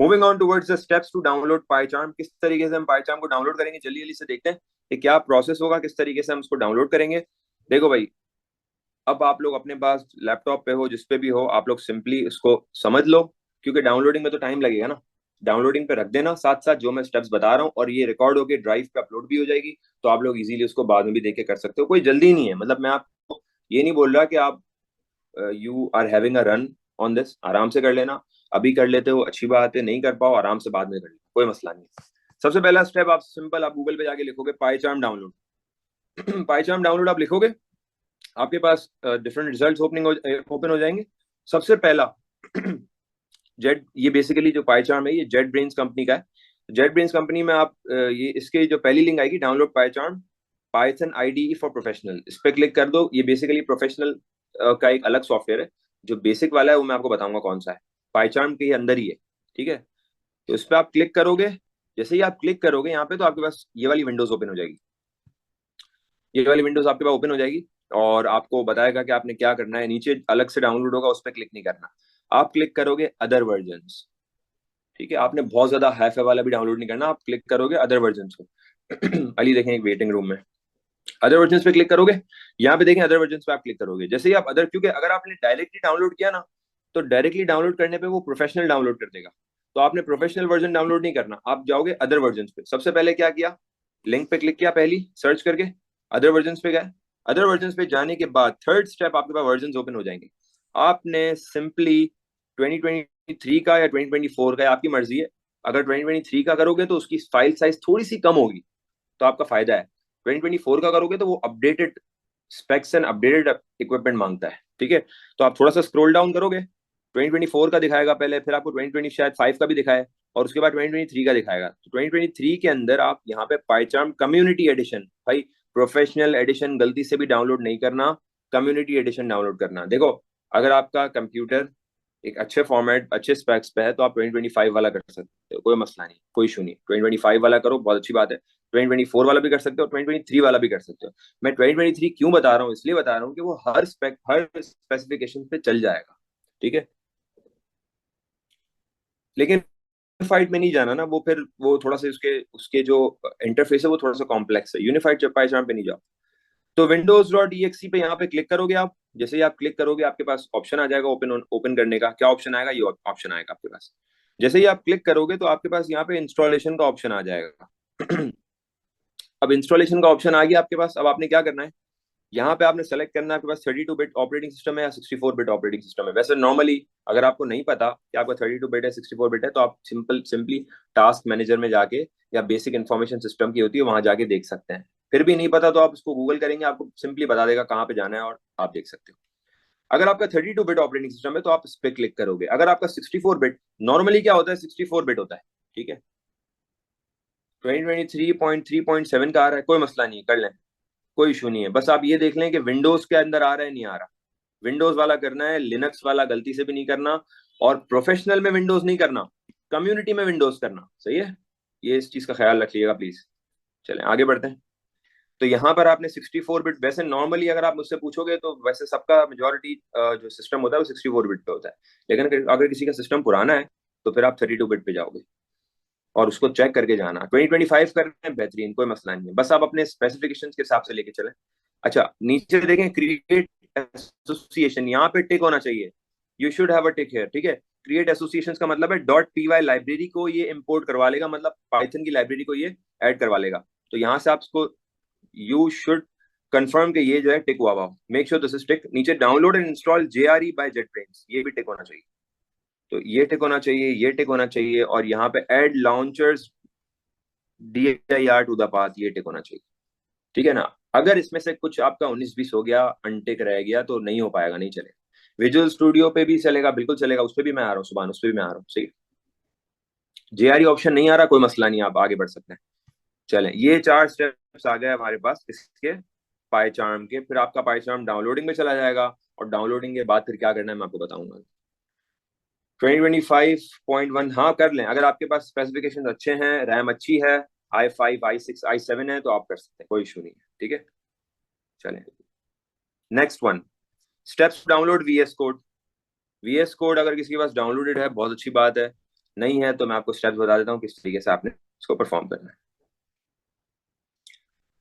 Moving on towards the steps to download PyCharm, किस तरीके से हम पाईचार्म को डाउनलोड करेंगे, जल्दी जल्दी से देखते हैं कि क्या प्रोसेस होगा, किस तरीके से हम उसको डाउनलोड करेंगे। देखो भाई, अब आप लोग अपने पास लैपटॉप पे हो, जिस पे भी हो, आप लोग सिंपली इसको समझ लो, क्योंकि डाउनलोडिंग में तो टाइम लगेगा ना। डाउनलोडिंग पे रख देना साथ साथ जो मैं स्टेप्स बता रहा हूँ, और ये रिकॉर्ड होके ड्राइव पे अपलोड भी हो जाएगी, तो आप लोग इजीली उसको बाद में भी देख के कर सकते हो। कोई जल्दी नहीं है, मतलब मैं आपको ये नहीं बोल रहा कि आप you are having a run on this, आराम से कर लेना। अभी कर लेते हो अच्छी बात है, नहीं कर पाओ आराम से बाद में कर लेना, कोई मसला नहीं है। सबसे पहला स्टेप आप सिंपल, आप गूगल पे जाके लिखोगे पाईचार्म डाउनलोड। पाईचार्म डाउनलोड आप लिखोगे, आपके पास डिफरेंट रिजल्ट्स ओपन हो जाएंगे। सबसे पहला जेड, ये बेसिकली जो पाईचार्म है ये जेट ब्रेन्स कंपनी का है। जेट ब्रेन्स कंपनी में आप ये इसके जो पहली लिंक आएगी, download पाईचार्म Python IDE for professional, इस पर क्लिक कर दो। ये बेसिकली प्रोफेशनल का एक अलग सॉफ्टवेयर है। जो बेसिक वाला है वो मैं आपको बताऊंगा कौन सा है, पाईचार्म के ही अंदर ही है, ठीक है। तो इस पर आप क्लिक करोगे, जैसे ही आप क्लिक करोगे यहाँ पे, तो आपके पास ये वाली विंडोज ओपन हो जाएगी। ये वाली विंडोज आपके पास ओपन हो जाएगी और आपको बताएगा कि आपने क्या करना है। नीचे अलग से डाउनलोड होगा, उस पर क्लिक नहीं करना, आप क्लिक करोगे अदर वर्जन। ठीक है, आपने बहुत ज्यादा हाई वाला भी डाउनलोड नहीं करना, आप क्लिक करोगे अदर वर्जन को। अली देखें एक वेटिंग रूम में, अदर वर्जन पे क्लिक करोगे। यहाँ पे देखें अदर वर्जन पे आप क्लिक करोगे, जैसे ही आप अदर, क्योंकि अगर आपने डायरेक्टली डाउनलोड किया ना, तो डायरेक्टली डाउनलोड करने पे वो प्रोफेशनल डाउनलोड कर देगा। तो आपने प्रोफेशनल वर्जन डाउनलोड नहीं करना, आप जाओगे अदर वर्जन पे। सबसे पहले क्या किया, लिंक पे क्लिक किया, पहली सर्च करके अदर वर्जन पे गए। अदर वर्जन पे जाने के बाद थर्ड स्टेप, आपके पास वर्जन ओपन हो जाएंगे। आपने सिंपली 2023 का या 2024 का, या आपकी मर्जी है। अगर 2023 का करोगे तो उसकी फाइल साइज थोड़ी सी कम होगी, तो आपका फायदा है। 2024 का करोगे तो वो updated specs and updated equipment मांगता है, ठीक है। तो आप थोड़ा सा स्क्रॉल डाउन करोगे, 2024 का दिखाएगा पहले, फिर आपको 2020 शायद 5 का भी दिखाए, और उसके बाद 2023 का दिखाएगा। तो 2023 के अंदर आप यहाँ पे पाईचार्म कम्युनिटी एडिशन, भाई प्रोफेशनल एडिशन गलती से भी डाउनलोड नहीं करना, कम्युनिटी एडिशन डाउनलोड करना। देखो, अगर आपका कंप्यूटर एक अच्छे फॉर्मेट अच्छे स्पेक्स पे है तो आप 2025 वाला कर सकते हो, कोई मसला नहीं, कोई इशू नहीं। 2025 वाला करो, बहुत अच्छी बात है। 2024 वाला भी कर सकते हो, 2023 वाला भी कर सकते हो। मैं 2023 क्यों बता रहा हूँ, इसलिए बता रहा हूँ कि वो हर स्पेसिफिकेशन पे चल जाएगा, ठीक है। लेकिन यूनिफाइड में नहीं जाना ना, वो फिर वो थोड़ा सा उसके उसके जो इंटरफेस है वो थोड़ा सा कॉम्प्लेक्स है। यूनिफाइड पाइथन पे नहीं जाओ। तो विंडोज डॉट ई पे यहाँ पे क्लिक करोगे आप। जैसे ही आप क्लिक करोगे, आपके पास ऑप्शन आ जाएगा ओपन ओपन करने का। क्या ऑप्शन आएगा, ये ऑप्शन आएगा आपके पास। जैसे ही आप क्लिक करोगे तो आपके पास यहाँ पे इंस्टॉलेशन का ऑप्शन आ जाएगा। अब इंस्टॉलेशन का ऑप्शन आ गया आपके पास। अब आपने क्या करना है, यहाँ पे आपने सेलेक्ट करना है आपके पास 32 बिट ऑपरेटिंग सिस्टम है या 64 बिट ऑपरेटिंग सिस्टम है। वैसे नॉर्मली अगर आपको नहीं पता कि आपका 32 बिट है 64 बिट है, तो आप सिंपली टास्क मैनेजर में जाके, या बेसिक इन्फॉर्मेशन सिस्टम की होती है वहां जाके देख सकते हैं। फिर भी नहीं पता तो आप उसको गूगल करेंगे, आपको सिंपली बता देगा कहाँ पे जाना है और आप देख सकते हो। अगर आपका 32 बिट ऑपरेटिंग सिस्टम है तो आप इस पर क्लिक करोगे। अगर आपका 64 बिट, नॉर्मली क्या होता है 64 बिट होता है, ठीक है। 2023.3.7 का आ रहा है, कोई मसला नहीं, कर लें, कोई इशू नहीं है। बस आप ये देख लें कि विंडोज के अंदर आ रहा है नहीं आ रहा। विंडोज वाला करना है, लिनक्स वाला गलती से भी नहीं करना, और प्रोफेशनल में विंडोज नहीं करना, कम्युनिटी में विंडोज करना, सही है। ये इस चीज का ख्याल रखिएगा प्लीज। चलें आगे बढ़ते हैं। तो यहाँ पर आपने 64 बिट, वैसे नॉर्मली अगर आप मुझसे पूछोगे तो वैसे सबका मेजोरिटी जो सिस्टम होता है वो 64 बिट पे होता है। लेकिन अगर किसी का सिस्टम पुराना है तो फिर आप 32 बिट पे जाओगे और उसको चेक करके जाना। 2025 करना है, बेहतरीन, कोई मसला नहीं है, बस आप अपने स्पेसिफिकेशन के हिसाब से लेके चलें। अच्छा, नीचे देखें क्रिएट एसोसिएशन, यहाँ पे टिक होना चाहिए। You should have a tick here, ठीक है। क्रिएट एसोसिएशन का मतलब है .py लाइब्रेरी को ये इंपोर्ट करवा लेगा, मतलब पाइथन की लाइब्रेरी को ये ऐड करवा लेगा। तो यहाँ से आपको यू शुड कंफर्म कि ये जो है टिक हुआ हुआ, make sure this is tick. नीचे download and install JRE by JetBrains, ये भी टिक होना चाहिए। तो ये टिक होना चाहिए, ये टिक होना चाहिए, और यहाँ पे add launchers DIR to the path, ये टिक होना चाहिए, ठीक है ना। अगर इसमें से कुछ आपका 19-20 हो गया, अनटिक रह गया, तो नहीं हो पाएगा, नहीं चलेगा। विजुअल स्टूडियो पे भी चलेगा, बिल्कुल चलेगा, उस पर भी मैं आ रहा हूँ सुबह, उस पर भी मैं आ रहा हूँ, सही। JRE ऑप्शन नहीं आ रहा, कोई मसला नहीं, आप आगे बढ़ सकते हैं। चलें, ये 4 स्टेप्स आ गए हमारे पास इसके पाईचार्म के। फिर आपका पाईचार्म डाउनलोडिंग में चला जाएगा, और डाउनलोडिंग के बाद फिर क्या करना है मैं आपको बताऊंगा। 2025.1 हाँ कर लें, अगर आपके पास स्पेसिफिकेशन अच्छे हैं, रैम अच्छी है, i5 i6 i7 है, तो आप कर सकते हैं, कोई इशू नहीं है, ठीक है। चलें, next one, steps download VS code. VS code अगर किसी के पास डाउनलोडेड है बहुत अच्छी बात है। नहीं है तो मैं आपको स्टेप्स बता देता हूँ किस तरीके से आपने इसको परफॉर्म करना है।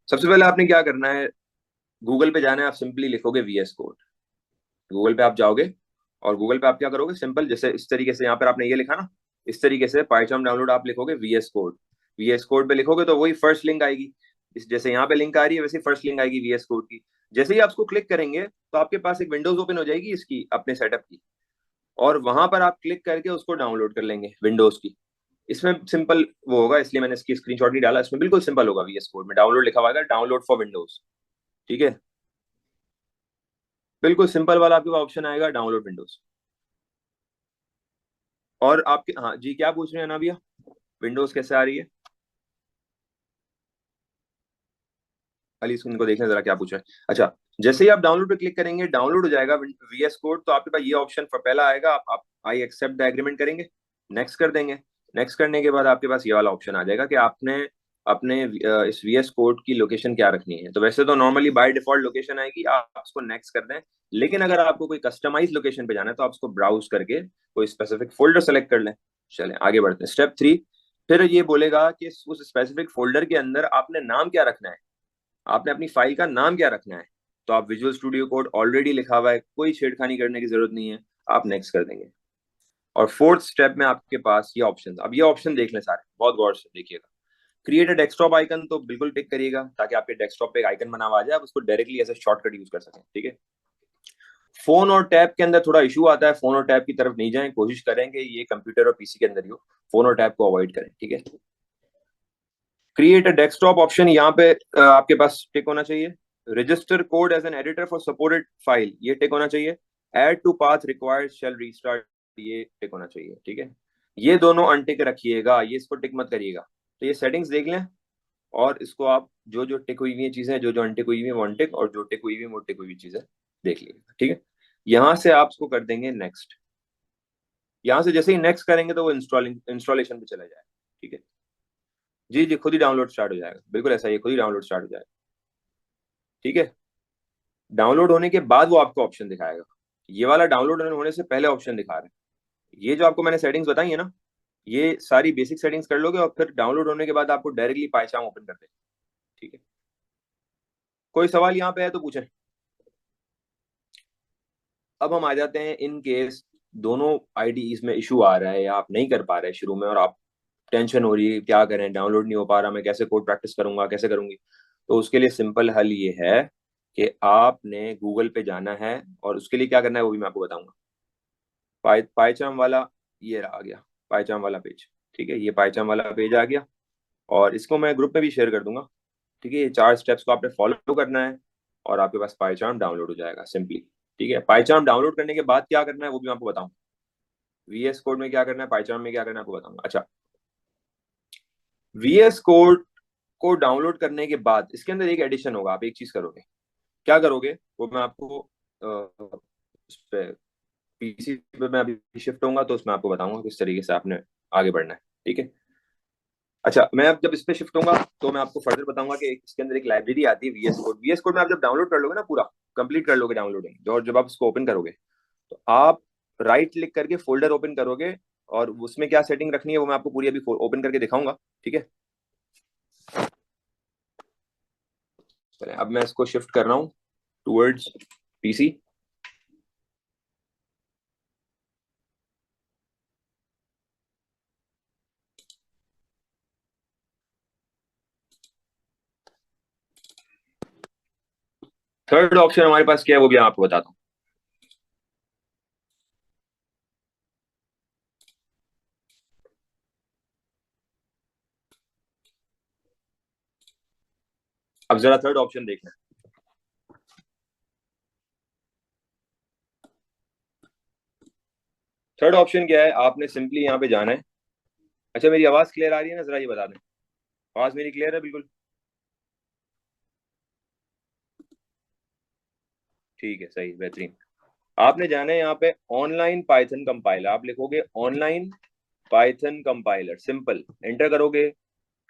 सबसे पहले आपने क्या करना है, गूगल पे जाना है, आप सिंपली लिखोगे VS कोड। गूगल पे आप जाओगे और गूगल पे आप क्या करोगे, सिंपल जैसे इस तरीके से यहाँ पर आपने ये लिखा ना, इस तरीके से पाइथन डाउनलोड आप लिखोगे VS कोड। VS कोड पे लिखोगे तो वही फर्स्ट लिंक आएगी, इस जैसे यहाँ पे लिंक आ रही है वैसे फर्स्ट लिंक आएगी VS कोड की। जैसे ही आप उसको क्लिक करेंगे तो आपके पास एक विंडोज ओपन हो जाएगी इसकी अपने सेटअप की, और वहां पर आप क्लिक करके उसको डाउनलोड कर लेंगे विंडोज की। इसमें सिंपल वो होगा, इसलिए मैंने इसकी स्क्रीनशॉट नहीं डाला, इसमें बिल्कुल सिंपल होगा, VS कोड में डाउनलोड लिखा हुआ है, डाउनलोड फॉर विंडोज। ठीक है, बिल्कुल सिंपल वाला आपके पास ऑप्शन आएगा, डाउनलोड विंडोज। और आपके, हाँ जी क्या पूछ रहे हैं ना भैया, विंडोज कैसे आ रही है? अली स्क्रीन को देखना जरा क्या पूछा है। अच्छा, जैसे ही आप डाउनलोड पे क्लिक करेंगे डाउनलोड हो जाएगा VS कोड, तो आपके पास ये ऑप्शन पहला आएगा, आप आई एक्सेप्ट द एग्रीमेंट करेंगे, नेक्स्ट कर देंगे। नेक्स्ट करने के बाद आपके पास ये वाला ऑप्शन आ जाएगा कि आपने अपने इस VS कोड की लोकेशन क्या रखनी है। तो वैसे तो नॉर्मली बाय डिफॉल्ट लोकेशन आएगी, आप उसको नेक्स्ट कर दें। लेकिन अगर आपको कोई कस्टमाइज लोकेशन पे जाना है तो आप उसको ब्राउज करके कोई स्पेसिफिक फोल्डर सेलेक्ट कर लें। चलें आगे बढ़ते हैं, स्टेप 3। फिर ये बोलेगा कि उस स्पेसिफिक फोल्डर के अंदर आपने नाम क्या रखना है, आपने अपनी फाइल का नाम क्या रखना है। तो आप विजुअल स्टूडियो कोड ऑलरेडी लिखा हुआ है, कोई छेड़खानी करने की जरूरत नहीं है, आप नेक्स्ट कर देंगे। और फोर्थ स्टेप में आपके पास ये ऑप्शन, अब ये ऑप्शन देख लें सारे, बहुत गौर से देखिएगा। क्रिएट अ डेस्कटॉप आइकन तो बिल्कुल टिक करिएगा, ताकि आपके डेस्कटॉप पे एक आइकन बना हुआ आ जाए, आप उसको directly as a shortcut use कर सकें। ठीक है, फोन और टैब के अंदर थोड़ा इशू आता है, फोन और टैब की तरफ नहीं जाएं, कोशिश करें कि ये कंप्यूटर और PC के अंदर ही हो, फोन और टैब को अवॉइड करें। ठीक है, क्रिएट अ डेस्कटॉप ऑप्शन यहाँ पे आपके पास टिक होना चाहिए। Register code as an editor for supported file, ये टिक होना चाहिए। Add to path required shell restart, ये टिक होना चाहिए। ठीक है, ये दोनों अनटिक रखिएगा, ये इसको टिक मत करिएगा। तो ये सेटिंग्स देख लें, और इसको आप जो जो टिक हुई हुई चीजें, जो जो अनटिक हुई हुई है वो अनटिक, और जो टिक हुई हुई है वो टिक हुई हुई चीजें देख लीजिएगा। ठीक है, यहाँ से आप इसको कर देंगे नेक्स्ट। यहाँ से जैसे ही नेक्स्ट करेंगे तो वो इंस्टॉलेशन पे चला जाएगा। ठीक है, जी जी खुद ही डाउनलोड स्टार्ट हो जाएगा, बिल्कुल ऐसा ही खुद ही डाउनलोड स्टार्ट हो जाएगा। ठीक है, डाउनलोड होने के बाद वो आपको ऑप्शन दिखाएगा, ये वाला डाउनलोड होने से पहले ऑप्शन दिखा रहा है। ये जो आपको मैंने सेटिंग्स बताई है ना, ये सारी बेसिक सेटिंग्स कर लोगे और फिर डाउनलोड होने के बाद आपको डायरेक्टली पाइचाम ओपन कर देगा। ठीक है, कोई सवाल यहाँ पे है तो पूछें। अब हम आ जाते हैं, इन केस दोनों आईडीज में इशू आ रहा है या आप नहीं कर पा रहे शुरू में, और आप टेंशन हो रही है क्या करें, डाउनलोड नहीं हो पा रहा, मैं कैसे कोड प्रैक्टिस करूंगा, कैसे करूंगी। तो उसके लिए सिंपल हल ये है कि आपने गूगल पे जाना है, और उसके लिए क्या करना है वो भी मैं आपको बताऊंगा। पाइचाम वाला ये आ गया, पाइचाम वाला पेज। ठीक है, ये पाइचाम वाला पेज आ गया, और इसको मैं ग्रुप में भी शेयर कर दूंगा। ठीक है, ये 4 स्टेप्स को आपने फॉलो करना है, और आपके पास पाइचाम डाउनलोड हो जाएगा सिंपली। ठीक है, पाइचाम डाउनलोड करने के बाद क्या करना है वो भी मैं आपको बताऊंगा, VS कोड में क्या करना है, पाइचाम में क्या करना है आपको बताऊंगा। अच्छा, VS कोड को डाउनलोड करने के बाद इसके अंदर एक एडिशन होगा, आप एक चीज करोगे, क्या करोगे वो मैं आपको उस पे PC पे मैं अभी शिफ्ट होऊंगा तो उसमें आपको बताऊंगा किस तरीके से आपने आगे बढ़ना है। ठीक है, अच्छा मैं अब जब इस पे शिफ्ट होऊंगा तो मैं आपको फर्दर बताऊंगा कि इसके अंदर एक लाइब्रेरी आती है VS कोड में आप जब डाउनलोड कर लोगे ना, पूरा कंप्लीट कर लोगे डाउनलोडिंग, और जब आप इसको ओपन करोगे तो आप राइट क्लिक करके फोल्डर ओपन करोगे, और उसमें क्या सेटिंग रखनी है वो मैं आपको पूरी अभी ओपन करके दिखाऊंगा। ठीक है, चलिए अब मैं इसको शिफ्ट कर रहा हूँ टूवर्ड्स PC। थर्ड ऑप्शन हमारे पास क्या है वो भी मैं आपको बताता हूँ। अब जरा थर्ड ऑप्शन देखना। थर्ड ऑप्शन क्या है, आपने सिंपली यहाँ पे जाना है। अच्छा मेरी आवाज क्लियर आ रही है ना, जरा ये बता दें, आवाज मेरी क्लियर है बिल्कुल? ठीक है, सही, बेहतरीन। आपने जाना है यहाँ पे ऑनलाइन पाइथन कंपाइलर, आप लिखोगे online Python compiler, simple enter करोगे।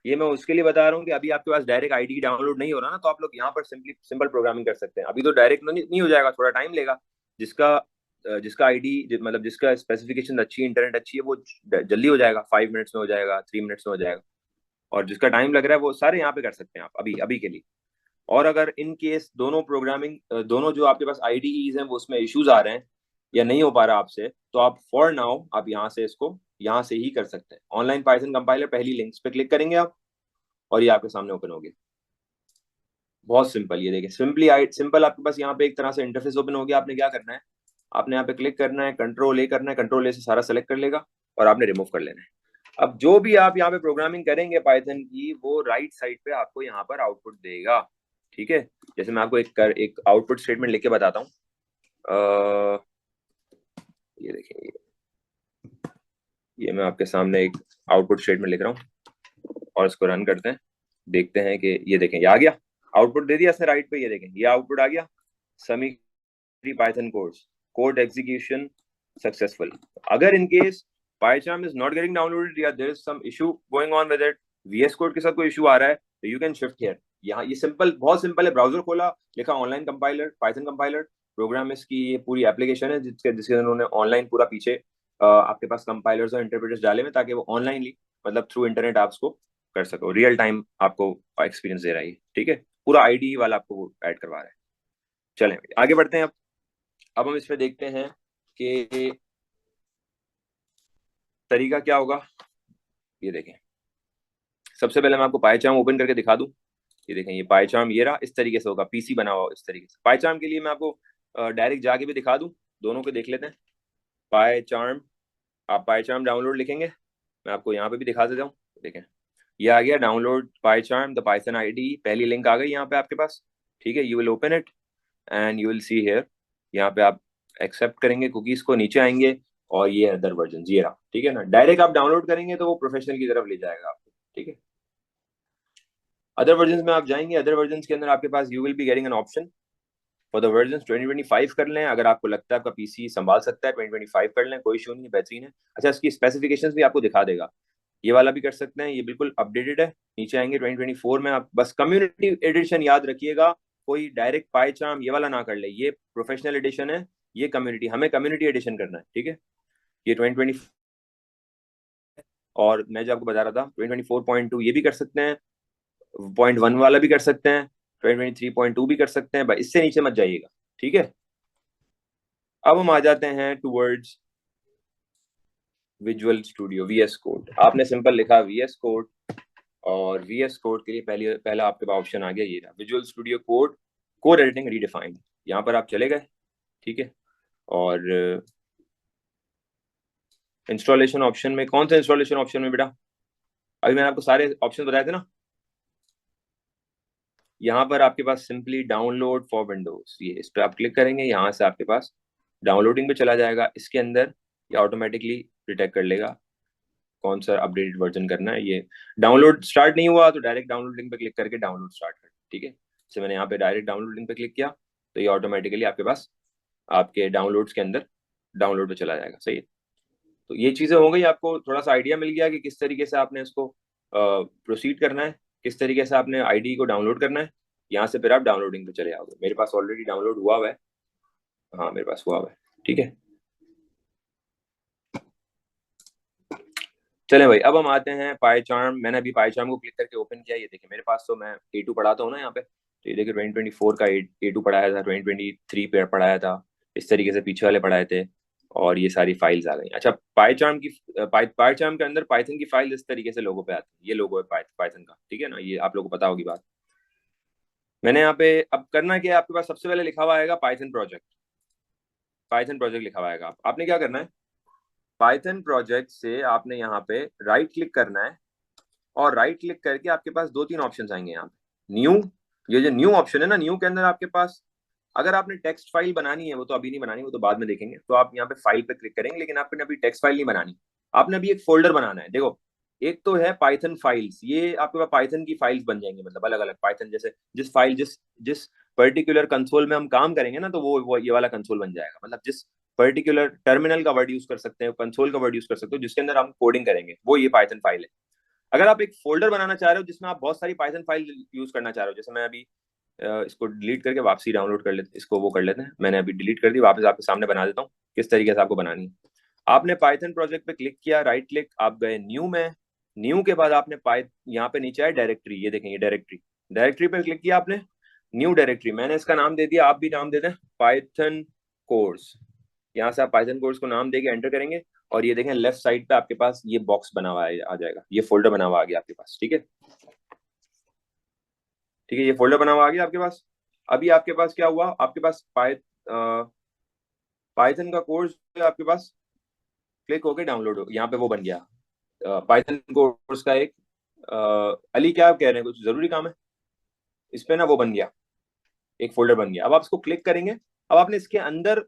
ये मैं उसके लिए बता रहा हूँ कि अभी आपके पास डायरेक्ट आईडी डाउनलोड नहीं हो रहा ना, तो आप लोग यहाँ पर सिंपली सिंपल प्रोग्रामिंग कर सकते हैं। अभी तो डायरेक्ट नहीं हो जाएगा, थोड़ा टाइम लेगा, जिसका जिसका आईडी मतलब जिसका स्पेसिफिकेशन अच्छी है, इंटरनेट अच्छी है, वो जल्दी हो जाएगा, 5 मिनट्स में हो जाएगा, 3 मिनट्स में हो जाएगा। और जिसका टाइम लग रहा है वो सारे यहाँ पे कर सकते हैं आप अभी अभी के लिए। और अगर इन केस दोनों प्रोग्रामिंग दोनों जो आपके पास आईडीईज हैं वो उसमें इश्यूज आ रहे हैं या नहीं हो पा रहा आपसे, तो आप फॉर नाउ आप यहाँ से इसको यहाँ से ही कर सकते हैं। ऑनलाइन पाइथन कंपाइलर पहली लिंक्स पे क्लिक करेंगे आप, और ये आपके सामने ओपन हो गया। बहुत सिंपल, ये देखिए सिंपल आपके पास यहाँ पे एक तरह से इंटरफेस ओपन हो गया। आपने क्या करना है, आपने यहाँ पे क्लिक करना है, कंट्रोल ए करना है, कंट्रोल ए से सारा सेलेक्ट कर लेगा और आपने रिमूव कर लेना है। अब जो भी आप यहाँ पे प्रोग्रामिंग करेंगे पाइथन की, वो राइट साइड पे आपको यहाँ पर आउटपुट देगा। ठीक है, जैसे मैं आपको एक आउटपुट स्टेटमेंट लिख के बताता हूँ। ये देखिए, ये मैं आपके सामने एक आउटपुट स्टेटमेंट लिख रहा हूँ और इसको रन करते हैं, देखते हैं कि ये देखें ये आ गया, आउटपुट दे दिया इसने राइट पे। ये देखें ये आउटपुट आ गया, समी Python course code execution successful. अगर in case PyCharm is not getting downloaded या there is some issue going on with it, VS Code के साथ कोई इशू आ रहा है, तो you can shift here। यहाँ ये सिंपल, बहुत सिंपल है। ब्राउजर खोला, लिखा online compiler, Python compiler program, इसकी ये पूरी एप्लीकेशन है जिसके उन्होंने ऑनलाइन पूरा पीछे आपके पास कंपाइलर्स और इंटरप्रेटर्स डाले हुए, ताकि वो ऑनलाइनली मतलब थ्रू इंटरनेट आप उसको कर सको, रियल टाइम आपको एक्सपीरियंस दे रहा है। ठीक है, पूरा आईडी वाला आपको ऐड करवा रहा है। चलें आगे बढ़ते हैं। अब हम इस पे देखते हैं कि तरीका क्या होगा। ये देखें, सबसे पहले मैं आपको पाइचार्म ओपन करके दिखा दूं। ये देखें, ये पाइचार्म ये रहा, इस तरीके से होगा, पीसी बना हुआ इस तरीके से। पाइचार्म के लिए मैं आपको डायरेक्ट जाके भी दिखा दूं, दोनों को देख लेते हैं। पाइचार्म, आप पाइचार्म डाउनलोड लिखेंगे, मैं आपको यहाँ पे भी दिखा देता हूँ। देखें ये आ गया, download PyCharm the Python IDE, पहली लिंक आ गई यहाँ पे आपके पास। ठीक है, you will open it and you will see here, यहाँ पे आप एक्सेप्ट करेंगे कुकीज को, नीचे आएंगे और ये अदर वर्जन ये रहा। ठीक है ना, डायरेक्ट आप डाउनलोड करेंगे तो वो प्रोफेशनल की तरफ ले जाएगा आपको। ठीक है, अदर वर्जन में आप जाएंगे, अदर वर्जन के अंदर आपके पास you will be getting an option for the version 2025 कर लें। अगर आपको लगता है आपका पीसी संभाल सकता है 2025 कर लें, कोई इशू नहीं, बेहतरीन है। अच्छा, इसकी स्पेसिफिकेशंस भी आपको दिखा देगा, ये वाला भी कर सकते हैं, ये बिल्कुल अपडेटेड है। नीचे आएंगे 2024 में, आप बस कम्युनिटी एडिशन याद रखिएगा, कोई डायरेक्ट पाइचार्म ये वाला ना कर ले, ये प्रोफेशनल एडिशन है, ये कम्युनिटी, हमें कम्युनिटी एडिशन करना है। ठीक है, ये 2020, और मैं जो आपको बता रहा था 2024.2 ये भी कर सकते हैं, 0.1 वाला भी कर सकते हैं, 2023.2 भी कर सकते हैं, इससे नीचे मत जाइएगा। ठीक है, अब हम आ जाते हैं towards visual studio VS code. आपने सिंपल लिखा VS कोड, और VS कोड के लिए पहला आपके पास ऑप्शन आ गया, ये रहा visual studio code, code editing redefined. यहाँ पर आप चले गए। ठीक है, और इंस्टॉलेशन ऑप्शन में, कौन सा इंस्टॉलेशन ऑप्शन में बेटा, अभी मैंने आपको सारे ऑप्शन बताए थे ना। यहाँ पर आपके पास सिंपली डाउनलोड फॉर विंडोज, ये इस पर आप क्लिक करेंगे, यहाँ से आपके पास डाउनलोडिंग पे चला जाएगा। इसके अंदर ये ऑटोमेटिकली डिटेक्ट कर लेगा कौन सा अपडेटेड वर्जन करना है। ये डाउनलोड स्टार्ट नहीं हुआ तो डायरेक्ट डाउनलोड लिंक पे क्लिक करके डाउनलोड स्टार्ट कर। ठीक है, जैसे मैंने यहाँ पे डायरेक्ट डाउनलोड लिंक पे क्लिक किया तो ये ऑटोमेटिकली आपके पास आपके डाउनलोड्स के अंदर डाउनलोड पे चला जाएगा। सही है, तो ये चीज़ें हो गई, आपको थोड़ा सा आइडिया मिल गया कि किस तरीके से आपने इसको प्रोसीड करना है, किस तरीके से आपने आईडी को डाउनलोड करना है। यहाँ से फिर आप डाउनलोडिंग पे चले आओगे। मेरे पास ऑलरेडी डाउनलोड हुआ हुआ है, हाँ मेरे पास हुआ हुआ है। ठीक है, चले भाई, अब हम आते हैं पाइचार्म। मैंने अभी पाइचार्म को क्लिक करके ओपन किया, ये देखिए मेरे पास तो मैं A2 पढ़ाता हूँ ना यहाँ पे, तो ये देखिए 2024 का A2 पढ़ाया था, 2023 पे पढ़ाया था, इस तरीके से पीछे वाले पढ़ाए थे, और ये सारी फाइल्स आ गई। अच्छा, पाइचार्म की पाइचार्म के अंदर पाइथन की फाइल इस तरीके से लोगो पे आती है, ये लोगो है पाइथन का। ठीक है ना, ये आप लोगों को पता होगी बात। मैंने यहाँ पे अब करना क्या है, आपके पास सबसे पहले लिखा हुआ आएगा पाइथन प्रोजेक्ट, पाइथन प्रोजेक्ट लिखा हुआ आएगा। आपने क्या करना है, पाइथन प्रोजेक्ट से आपने यहाँ पे राइट क्लिक करना है, और राइट क्लिक करके आपके पास दो तीन ऑप्शंस आएंगे यहाँ पे। न्यू, ये जो न्यू ऑप्शन है ना, न्यू के अंदर आपके पास, अगर आपने टेक्स्ट फाइल बनानी है, वो तो अभी नहीं बनानी, वो तो बाद में देखेंगे, तो आप यहाँ पे फाइल पे क्लिक करेंगे, लेकिन आपने अभी टेक्स्ट फाइल नहीं बनानी, आपने अभी एक फोल्डर बनाना है। देखो, एक तो है पाइथन फाइल्स, ये आपके पास पाइथन की फाइल्स बन जाएंगी, मतलब अलग अलग पाइथन, जैसे जिस फाइल जिस जिस पर्टिकुलर कंसोल में हम काम करेंगे ना, तो वो ये वाला कंसोल बन जाएगा। मतलब जिस पर्टिकुलर टर्मिनल का वर्ड यूज कर सकते हैं, कंसोल का वर्ड यूज कर सकते हो, जिसके अंदर हम कोडिंग करेंगे, वो ये पाइथन फाइल है। अगर आप एक फोल्डर बनाना चाह रहे हो जिसमें आप बहुत सारी पाइथन फाइल यूज करना चाह रहे हो, जैसे मैं अभी इसको डिलीट करके वापसी डाउनलोड कर लेते, इसको वो कर लेते हैं। मैंने अभी डिलीट कर दी, वापस आपके सामने बना देता हूँ किस तरीके से आपको बनानी है। आपने पाइथन प्रोजेक्ट पे क्लिक किया, राइट क्लिक, आप गए न्यू में। न्यू के बाद आपने यहाँ पे नीचे है डायरेक्टरी, ये देखेंगे डायरेक्टरी, डायरेक्टरी पे क्लिक किया आपने। न्यू डायरेक्टरी, मैंने इसका नाम दे दिया, आप भी नाम दे दें पाइथन कोर्स। यहाँ से आप पाइथन कोर्स को नाम देके एंटर करेंगे और ये देखें लेफ्ट साइड पे आपके पास ये बॉक्स बना हुआ आ जाएगा, ये फोल्डर बना हुआ आ गया आपके पास। ठीक है, ठीक है, ये फोल्डर बना हुआ आ गया आपके पास। अभी आपके पास क्या हुआ, आपके पास पाइथन का कोर्स आपके पास क्लिक होके डाउनलोड हो, यहाँ पे वो बन गया पाइथन कोर्स का एक अली क्या आप कह रहे हैं, कुछ जरूरी काम है इस पे ना, वो बन गया, एक फोल्डर बन गया। अब आप इसको क्लिक करेंगे, अब आपने इसके अंदर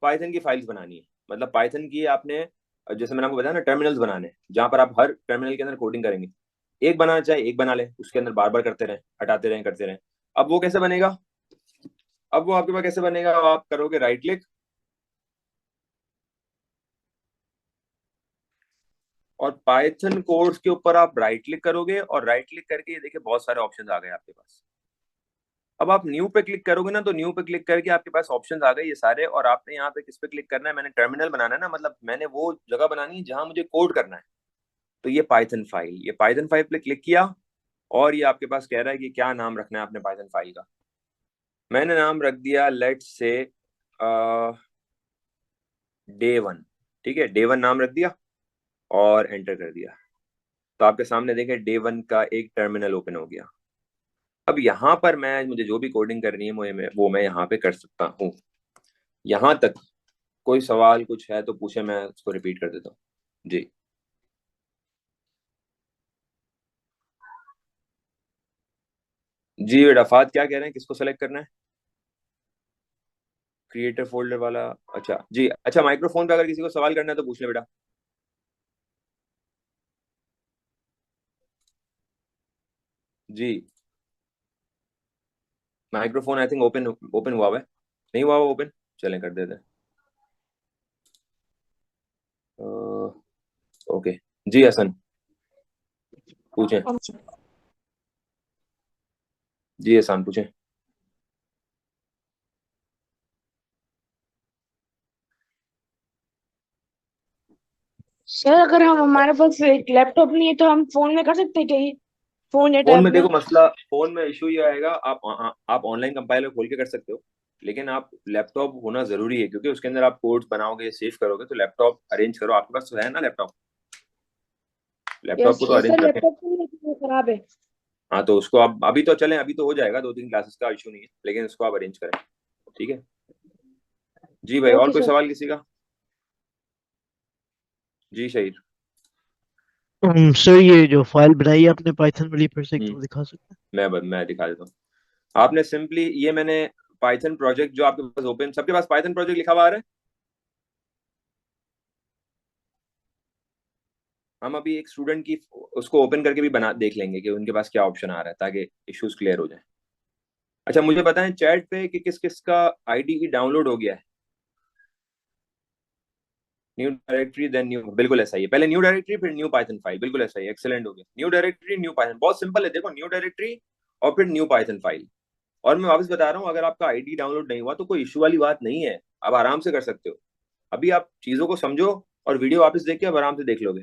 पाइथन की फाइल्स बनानी है, मतलब पाइथन की आपने, जैसे मैंने आपको बताया ना, टर्मिनल्स बनाने हैं जहां पर आप हर टर्मिनल के अंदर कोडिंग करेंगे। एक बनाना चाहे एक बना ले, उसके अंदर बार बार करते रहें, हटाते रहें, करते रहें। अब वो कैसे बनेगा, अब वो आपके पास कैसे बनेगा, आप करोगे राइट क्लिक और पाइथन कोर्स के ऊपर आप राइट क्लिक करोगे और राइट क्लिक करके ये देखिए बहुत सारे ऑप्शंस आ गए आपके पास। अब आप न्यू पे क्लिक करोगे ना, तो न्यू पे क्लिक करके आपके पास ऑप्शंस आ गए ये सारे, और आपने यहाँ पे किस पे क्लिक करना है, मैंने टर्मिनल बनाना है ना, मतलब मैंने वो जगह बनानी है जहां मुझे कोड करना है। तो ये पाइथन फाइल, ये पाइथन फाइल पे क्लिक किया और ये आपके पास कह रहा है कि क्या नाम रखना है आपने पाइथन फाइल का। मैंने नाम रख दिया लेट्स से डे वन। ठीक है, डे वन नाम रख दिया और एंटर कर दिया। तो आपके सामने देखें डे वन का एक टर्मिनल ओपन हो गया। अब यहाँ पर मैं, मुझे जो भी कोडिंग करनी है वो मैं यहाँ पे कर सकता हूँ। यहाँ तक कोई सवाल कुछ है तो पूछे, मैं उसको रिपीट कर देता हूँ। जी जी बेटा, फात क्या कह रहे हैं, किसको सेलेक्ट करना है, क्रिएटर फोल्डर वाला। अच्छा जी, अच्छा माइक्रोफोन पे अगर किसी को सवाल करना है तो पूछ ले बेटा। जी, microphone I think open open हुआ हुआ है, नहीं हुआ हुआ ओपन, चलें कर देते हैं। ओके, जी हसन पूछें, जी हसन पूछें। सर अगर हम हमारे पास एक लैपटॉप नहीं है तो हम फोन में कर सकते हैं क्या ये? फोन या फोन टैब में में? देखो मसला, फोन में इशू ये आएगा, आप ऑनलाइन कंपाइलर खोल के कर सकते हो, लेकिन आप लैपटॉप होना जरूरी है क्योंकि उसके अंदर आप कोड्स बनाओगे, सेव करोगे, तो लैपटॉप अरेंज करो, आपके पास तो है ना लैपटॉप, लैपटॉप यस को तो यस अरेंज सर, करके। लैपटॉप तो नहीं है, वो खराब है। हाँ तो उसको आप अभी तो चलें, अभी तो हो जाएगा, 2-3 क्लासेस का इशू नहीं है, लेकिन उसको आप अरेंज करें। ठीक है, जी भाई, और ओके कोई सर। सवाल किसी का। जी शहीद। सर ये जो फाइल बनाई है आपने पाइथन वाली, फिर से एक हम्म, दो दिखा सकते मैं दिखा देता हूँ। आपने सिंपली ये, मैंने पाइथन प्रोजेक्ट जो आपके पास ओपन, सबके पास पाइथन प्रोजेक्ट लिखा हुआ आ रहा है। हम अभी एक स्टूडेंट की उसको ओपन करके भी बना देख लेंगे कि उनके पास क्या ऑप्शन आ रहा है, ताकि इश्यूज क्लियर हो जाए। अच्छा मुझे बताएं चैट पे कि किस किस का आईडीई डाउनलोड हो गया है। न्यू डायरेक्टरी देन न्यू, बिल्कुल ऐसा ही है, पहले न्यू डायरेक्टरी फिर न्यू पाइथन फाइल, बिल्कुल ऐसा ही, एक्सेलेंट हो गया। न्यू डायरेक्टरी न्यू पाइथन, बहुत सिंपल है, देखो न्यू डायरेक्टरी और फिर न्यू पाइथन फाइल। और मैं वापस बता रहा हूँ, अगर आपका आईडी डाउनलोड नहीं हुआ तो कोई इशू वाली बात नहीं है, आप आराम से कर सकते हो। अभी आप चीजों को समझो और वीडियो वापस देख के अब आराम से देख लोगे।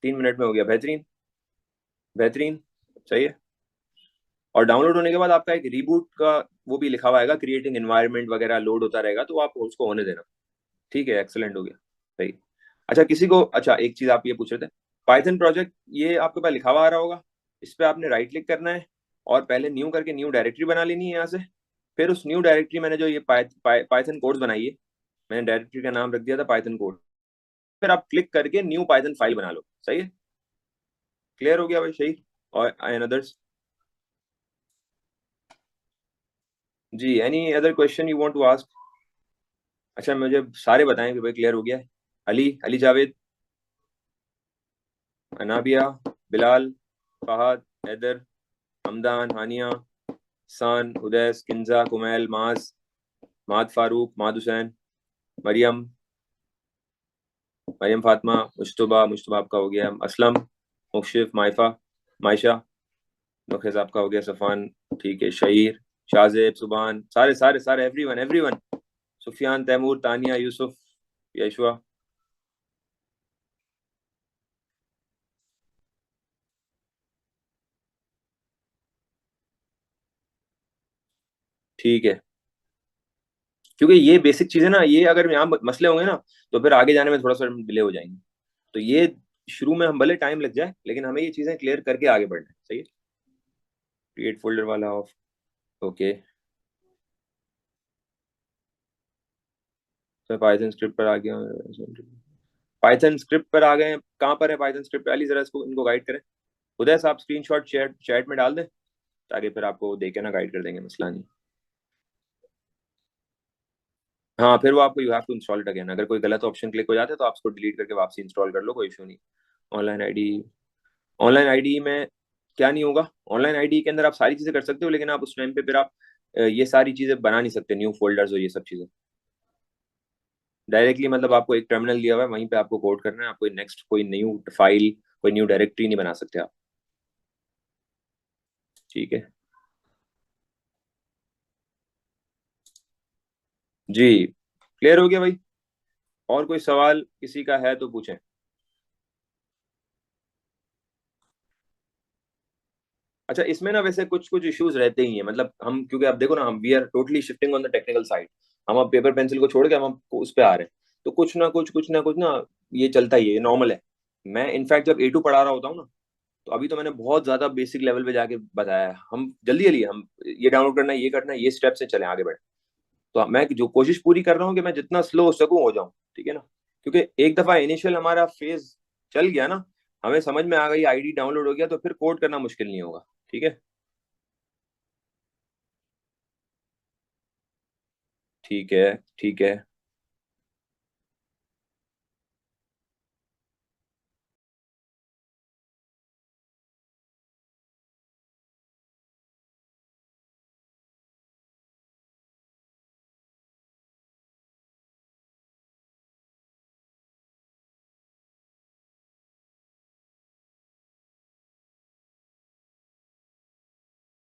3 मिनट में हो गया, बेहतरीन, बेहतरीन, सही है। और डाउनलोड होने के बाद आपका एक रीबूट का वो भी लिखा हुआ है, क्रिएटिंग एनवायरनमेंट वगैरह लोड होता रहेगा, तो आप उसको होने देना। ठीक है, एक्सेलेंट हो गया, सही। अच्छा किसी को, अच्छा एक चीज आप ये पूछ रहे थे, पाइथन प्रोजेक्ट ये आपके पास लिखा हुआ आ रहा होगा, इस पे आपने राइट क्लिक करना है और पहले न्यू करके न्यू डायरेक्टरी बना लेनी है यहाँ से। फिर उस न्यू डायरेक्टरी, मैंने जो ये पाइथन कोर्स बनाई है, मैंने डायरेक्टरी का नाम रख दिया था पाइथन कोर्स। फिर आप क्लिक करके न्यू पाइथन फाइल बना लो, सही है, क्लियर हो गया भाई, सही। और एन अदर्स, जी any other question you want to ask. अच्छा मुझे सारे बताएं कि भाई क्लियर हो गया है। अली, अली जावेद, अनाबिया, बिलाल, फहद, हैदर, हमदान, हानिया, सान, उदैस, किंजा, कुमैल, माज, माद फारूक, माद हुसैन, मरियम, मरियम फातिमा, मुश्तबा, मुश्तबा आपका हो गया, असलम, मुकशिफ, माइफा, मायशा, नोखेज आपका हो गया, सफ़ान, ठीक है, शहीर, शाहजेब, सुभान, सारे सारे सारे, एवरीवन एवरीवन, सुफियान, तैमूर, तानिया, यूसुफ, यशवा। ठीक है, क्योंकि ये बेसिक चीजें ना, ये अगर यहाँ मसले होंगे ना तो फिर आगे जाने में थोड़ा सा डिले हो जाएंगे। तो ये शुरू में हम भले टाइम लग जाए, लेकिन हमें ये चीजें क्लियर करके आगे बढ़ना है। सही है। क्रिएट फोल्डर वाला ऑफ। ओके, तो पाइथन स्क्रिप्ट पर आ गया। पाइथन स्क्रिप्ट पर आ गए हैं। कहाँ पर है पाइथन स्क्रिप्ट वाली, जरा इसको इनको गाइड करें। उदय साहब स्क्रीनशॉट चैट चैट में डाल दें, ताकि फिर आपको देखे ना गाइड कर देंगे, मसला नहीं। हाँ, फिर वो आपको you have to install it again. अगर कोई गलत ऑप्शन क्लिक हो जाता है तो आप उसको डिलीट करके वापसी इंस्टॉल कर लो, कोई इशू नहीं। ऑनलाइन आईडी, ऑनलाइन आईडी में क्या नहीं होगा। ऑनलाइन आईडी के अंदर आप सारी चीजें कर सकते हो, लेकिन आप उस टाइम पे फिर आप ये सारी चीजें बना नहीं सकते, न्यू फोल्डर्स और ये सब चीजें डायरेक्टली। मतलब आपको एक टर्मिनल दिया हुआ है, वहीं पे आपको कोड करना है। आप कोई नेक्स्ट कोई न्यू फाइल, कोई न्यू डायरेक्टरी नहीं बना सकते आप। ठीक है जी, क्लियर हो गया भाई। और कोई सवाल किसी का है तो पूछें। अच्छा, इसमें ना वैसे कुछ कुछ इश्यूज रहते ही हैं, मतलब हम, क्योंकि आप देखो ना, हम we are totally shifting on the technical side. हम अब पेपर पेंसिल को छोड़ के हम उस पे आ रहे हैं। तो कुछ ना कुछ ना ये चलता ही है, ये नॉर्मल है। मैं इनफैक्ट जब A2 पढ़ा रहा होता हूँ ना, तो अभी तो मैंने बहुत ज्यादा बेसिक लेवल पे जाके बताया है। हम जल्दी जल्दी हम ये डाउनलोड करना है, ये करना है, ये स्टेप से चले आगे बढ़े। तो मैं जो कोशिश पूरी कर रहा हूँ कि मैं जितना स्लो हो सकूं हो जाऊं। ठीक है ना, क्योंकि एक दफा इनिशियल हमारा फेज चल गया ना, हमें समझ में आ गई, आईडी डाउनलोड हो गया, तो फिर कोड करना मुश्किल नहीं होगा। ठीक है। ठीक है, ठीक है।